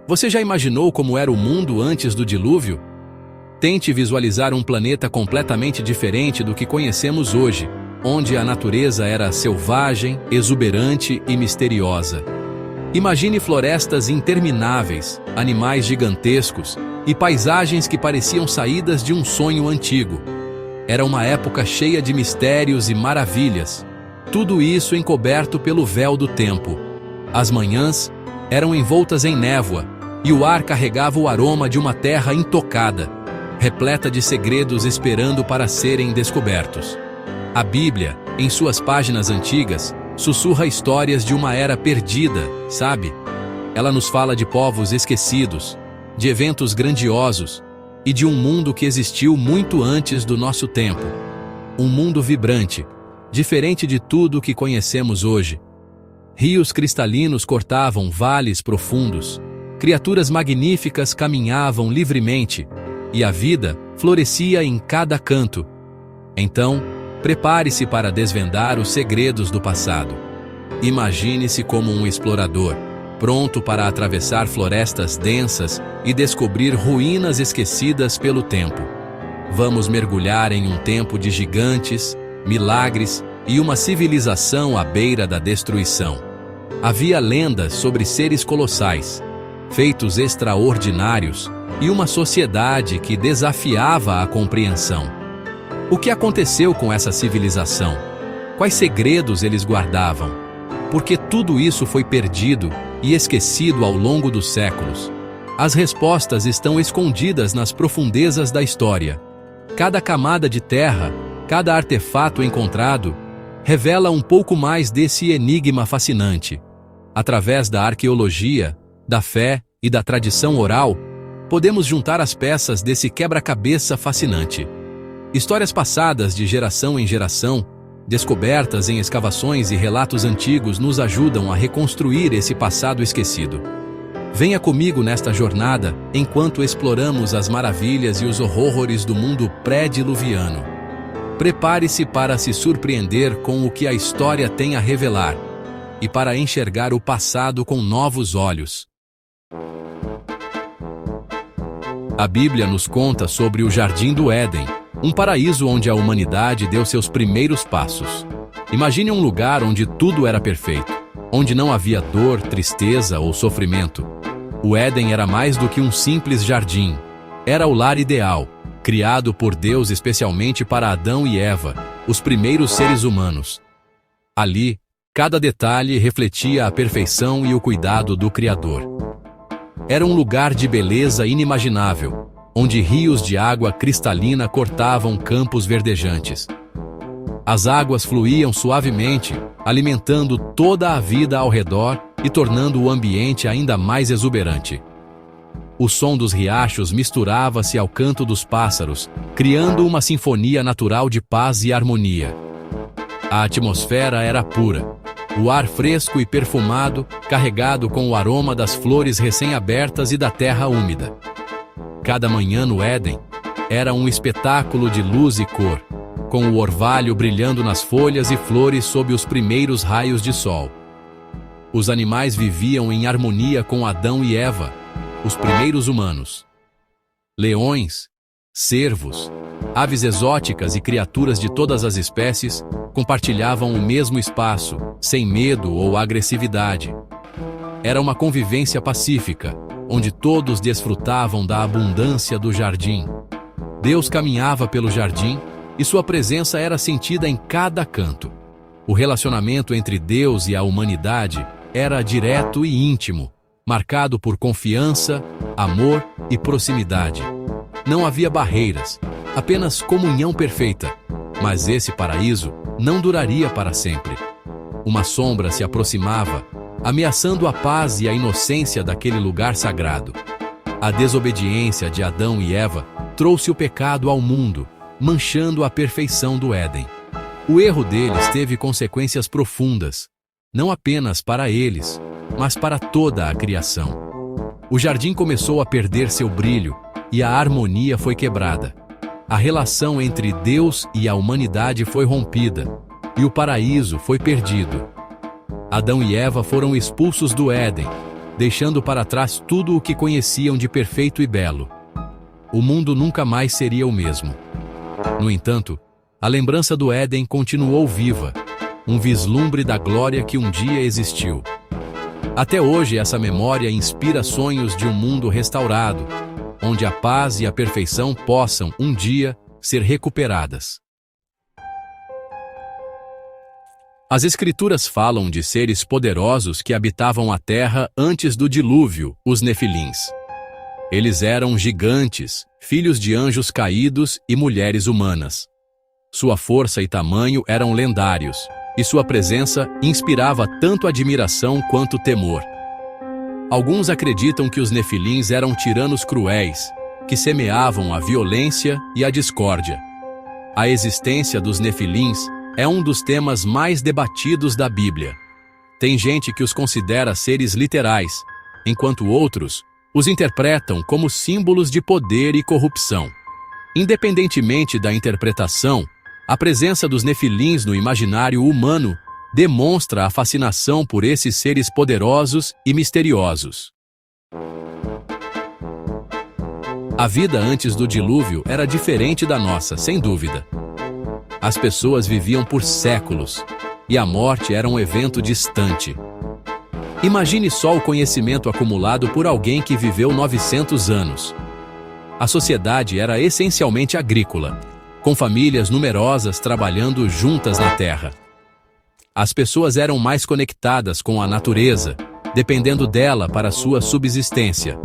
Você já imaginou como era o mundo antes do dilúvio? Tente visualizar um planeta completamente diferente do que conhecemos hoje, onde a natureza era selvagem, exuberante e misteriosa. Imagine florestas intermináveis, animais gigantescos e paisagens que pareciam saídas de um sonho antigo. Era uma época cheia de mistérios e maravilhas, tudo isso encoberto pelo véu do tempo. As manhãs eram envoltas em névoa e o ar carregava o aroma de uma terra intocada, repleta de segredos esperando para serem descobertos. A Bíblia, em suas páginas antigas, sussurra histórias de uma era perdida, sabe? Ela nos fala de povos esquecidos, de eventos grandiosos e de um mundo que existiu muito antes do nosso tempo. Um mundo vibrante, diferente de tudo o que conhecemos hoje. Rios cristalinos cortavam vales profundos, criaturas magníficas caminhavam livremente e a vida florescia em cada canto. Então, prepare-se para desvendar os segredos do passado. Imagine-se como um explorador, pronto para atravessar florestas densas e descobrir ruínas esquecidas pelo tempo. Vamos mergulhar em um tempo de gigantes, milagres e uma civilização à beira da destruição. Havia lendas sobre seres colossais, feitos extraordinários e uma sociedade que desafiava a compreensão. O que aconteceu com essa civilização? Quais segredos eles guardavam? Por que tudo isso foi perdido e esquecido ao longo dos séculos? As respostas estão escondidas nas profundezas da história. Cada camada de terra, cada artefato encontrado, revela um pouco mais desse enigma fascinante. Através da arqueologia, da fé e da tradição oral, podemos juntar as peças desse quebra-cabeça fascinante. Histórias passadas de geração em geração, descobertas em escavações e relatos antigos nos ajudam a reconstruir esse passado esquecido. Venha comigo nesta jornada enquanto exploramos as maravilhas e os horrores do mundo pré-diluviano. Prepare-se para se surpreender com o que a história tem a revelar e para enxergar o passado com novos olhos. A Bíblia nos conta sobre o Jardim do Éden, um paraíso onde a humanidade deu seus primeiros passos. Imagine um lugar onde tudo era perfeito, onde não havia dor, tristeza ou sofrimento. O Éden era mais do que um simples jardim. Era o lar ideal, criado por Deus especialmente para Adão e Eva, os primeiros seres humanos. Ali, cada detalhe refletia a perfeição e o cuidado do Criador. Era um lugar de beleza inimaginável, onde rios de água cristalina cortavam campos verdejantes. As águas fluíam suavemente, alimentando toda a vida ao redor e tornando o ambiente ainda mais exuberante. O som dos riachos misturava-se ao canto dos pássaros, criando uma sinfonia natural de paz e harmonia. A atmosfera era pura. O ar fresco e perfumado, carregado com o aroma das flores recém-abertas e da terra úmida. Cada manhã no Éden era um espetáculo de luz e cor, com o orvalho brilhando nas folhas e flores sob os primeiros raios de sol. Os animais viviam em harmonia com Adão e Eva, os primeiros humanos. Leões, cervos, aves exóticas e criaturas de todas as espécies compartilhavam o mesmo espaço, sem medo ou agressividade. Era uma convivência pacífica, onde todos desfrutavam da abundância do jardim. Deus caminhava pelo jardim e sua presença era sentida em cada canto. O relacionamento entre Deus e a humanidade era direto e íntimo, marcado por confiança, amor e proximidade. Não havia barreiras, apenas comunhão perfeita. Mas esse paraíso não duraria para sempre. Uma sombra se aproximava, ameaçando a paz e a inocência daquele lugar sagrado. A desobediência de Adão e Eva trouxe o pecado ao mundo, manchando a perfeição do Éden. O erro deles teve consequências profundas, não apenas para eles, mas para toda a criação. O jardim começou a perder seu brilho e a harmonia foi quebrada. A relação entre Deus e a humanidade foi rompida, e o paraíso foi perdido. Adão e Eva foram expulsos do Éden, deixando para trás tudo o que conheciam de perfeito e belo. O mundo nunca mais seria o mesmo. No entanto, a lembrança do Éden continuou viva, um vislumbre da glória que um dia existiu. Até hoje, essa memória inspira sonhos de um mundo restaurado, onde a paz e a perfeição possam, um dia, ser recuperadas. As Escrituras falam de seres poderosos que habitavam a terra antes do dilúvio, os Nefilins. Eles eram gigantes, filhos de anjos caídos e mulheres humanas. Sua força e tamanho eram lendários, e sua presença inspirava tanto admiração quanto temor. Alguns acreditam que os Nefilins eram tiranos cruéis, que semeavam a violência e a discórdia. A existência dos Nefilins é um dos temas mais debatidos da Bíblia. Tem gente que os considera seres literais, enquanto outros os interpretam como símbolos de poder e corrupção. Independentemente da interpretação, a presença dos Nefilins no imaginário humano demonstra a fascinação por esses seres poderosos e misteriosos. A vida antes do dilúvio era diferente da nossa, sem dúvida. As pessoas viviam por séculos, e a morte era um evento distante. Imagine só o conhecimento acumulado por alguém que viveu 900 anos. A sociedade era essencialmente agrícola, com famílias numerosas trabalhando juntas na terra. As pessoas eram mais conectadas com a natureza, dependendo dela para sua subsistência.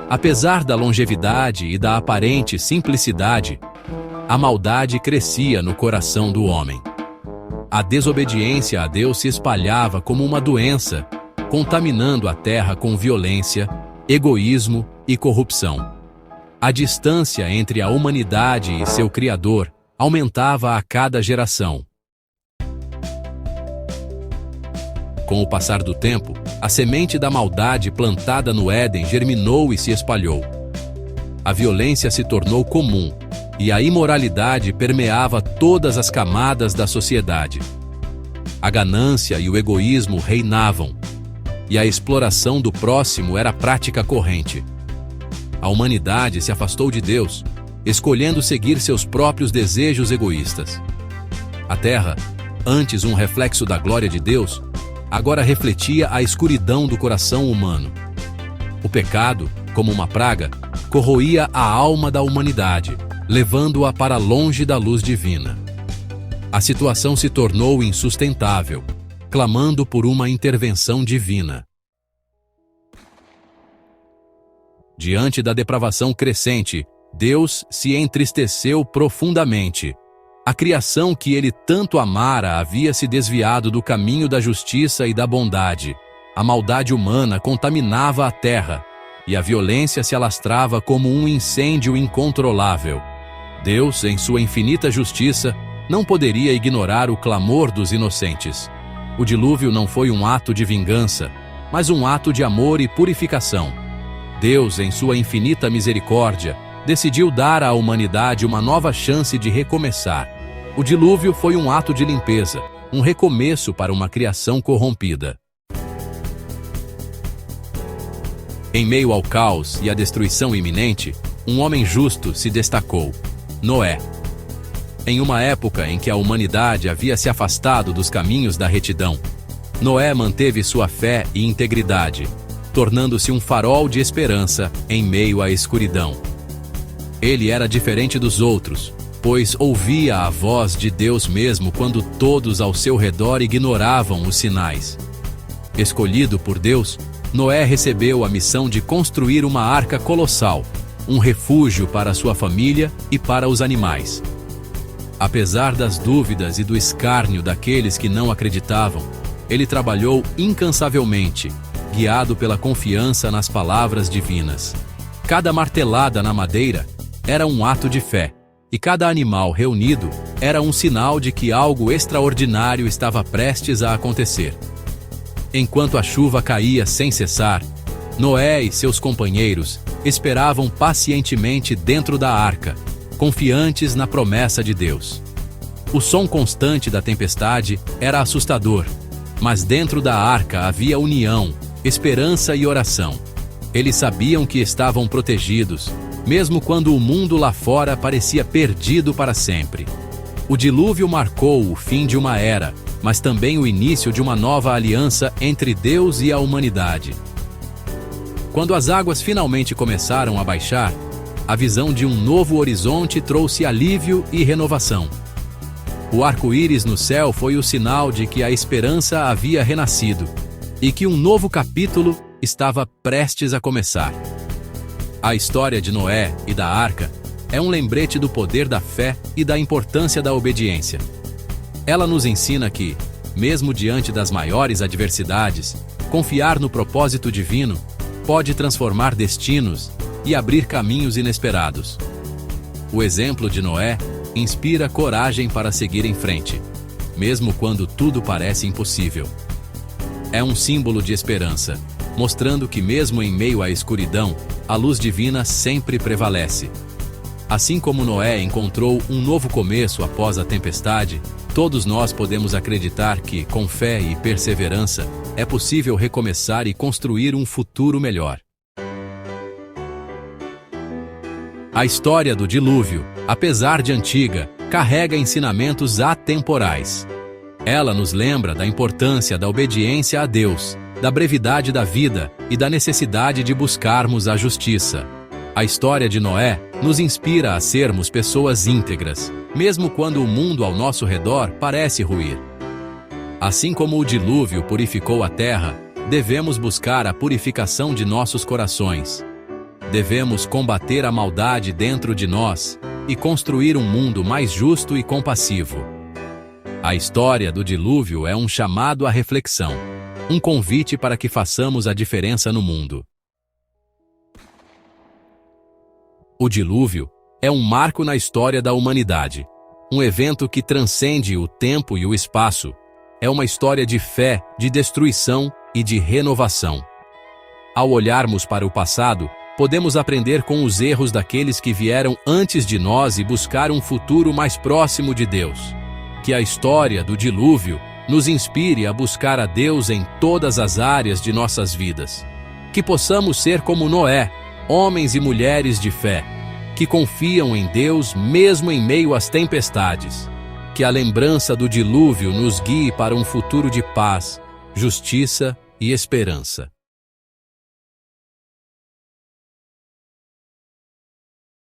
Apesar da longevidade e da aparente simplicidade, a maldade crescia no coração do homem. A desobediência a Deus se espalhava como uma doença, contaminando a terra com violência, egoísmo e corrupção. A distância entre a humanidade e seu Criador aumentava a cada geração. Com o passar do tempo, a semente da maldade plantada no Éden germinou e se espalhou. A violência se tornou comum, e a imoralidade permeava todas as camadas da sociedade. A ganância e o egoísmo reinavam, e a exploração do próximo era prática corrente. A humanidade se afastou de Deus, escolhendo seguir seus próprios desejos egoístas. A terra, antes um reflexo da glória de Deus, agora refletia a escuridão do coração humano. O pecado, como uma praga, corroía a alma da humanidade, levando-a para longe da luz divina. A situação se tornou insustentável, clamando por uma intervenção divina. Diante da depravação crescente, Deus se entristeceu profundamente. A criação que ele tanto amara havia se desviado do caminho da justiça e da bondade. A maldade humana contaminava a terra, e a violência se alastrava como um incêndio incontrolável. Deus, em sua infinita justiça, não poderia ignorar o clamor dos inocentes. O dilúvio não foi um ato de vingança, mas um ato de amor e purificação. Deus, em sua infinita misericórdia, decidiu dar à humanidade uma nova chance de recomeçar. O dilúvio foi um ato de limpeza, um recomeço para uma criação corrompida. Em meio ao caos e à destruição iminente, um homem justo se destacou: Noé. Em uma época em que a humanidade havia se afastado dos caminhos da retidão, Noé manteve sua fé e integridade, tornando-se um farol de esperança em meio à escuridão. Ele era diferente dos outros, pois ouvia a voz de Deus mesmo quando todos ao seu redor ignoravam os sinais. Escolhido por Deus, Noé recebeu a missão de construir uma arca colossal, um refúgio para sua família e para os animais. Apesar das dúvidas e do escárnio daqueles que não acreditavam, ele trabalhou incansavelmente, guiado pela confiança nas palavras divinas. Cada martelada na madeira era um ato de fé, e cada animal reunido era um sinal de que algo extraordinário estava prestes a acontecer. Enquanto a chuva caía sem cessar, Noé e seus companheiros esperavam pacientemente dentro da arca, confiantes na promessa de Deus. O som constante da tempestade era assustador, mas dentro da arca havia união, esperança e oração. Eles sabiam que estavam protegidos, mesmo quando o mundo lá fora parecia perdido para sempre. O dilúvio marcou o fim de uma era, mas também o início de uma nova aliança entre Deus e a humanidade. Quando as águas finalmente começaram a baixar, a visão de um novo horizonte trouxe alívio e renovação. O arco-íris no céu foi o sinal de que a esperança havia renascido e que um novo capítulo estava prestes a começar. A história de Noé e da Arca é um lembrete do poder da fé e da importância da obediência. Ela nos ensina que, mesmo diante das maiores adversidades, confiar no propósito divino pode transformar destinos e abrir caminhos inesperados. O exemplo de Noé inspira coragem para seguir em frente, mesmo quando tudo parece impossível. É um símbolo de esperança, mostrando que mesmo em meio à escuridão, a luz divina sempre prevalece. Assim como Noé encontrou um novo começo após a tempestade, todos nós podemos acreditar que, com fé e perseverança, é possível recomeçar e construir um futuro melhor. A história do dilúvio, apesar de antiga, carrega ensinamentos atemporais. Ela nos lembra da importância da obediência a Deus, da brevidade da vida e da necessidade de buscarmos a justiça. A história de Noé nos inspira a sermos pessoas íntegras, mesmo quando o mundo ao nosso redor parece ruir. Assim como o dilúvio purificou a terra, devemos buscar a purificação de nossos corações. Devemos combater a maldade dentro de nós e construir um mundo mais justo e compassivo. A história do dilúvio é um chamado à reflexão, um convite para que façamos a diferença no mundo. O dilúvio é um marco na história da humanidade, um evento que transcende o tempo e o espaço. É uma história de fé, de destruição e de renovação. Ao olharmos para o passado, podemos aprender com os erros daqueles que vieram antes de nós e buscar um futuro mais próximo de Deus. Que a história do dilúvio nos inspire a buscar a Deus em todas as áreas de nossas vidas. Que possamos ser como Noé, homens e mulheres de fé, que confiam em Deus mesmo em meio às tempestades. Que a lembrança do dilúvio nos guie para um futuro de paz, justiça e esperança.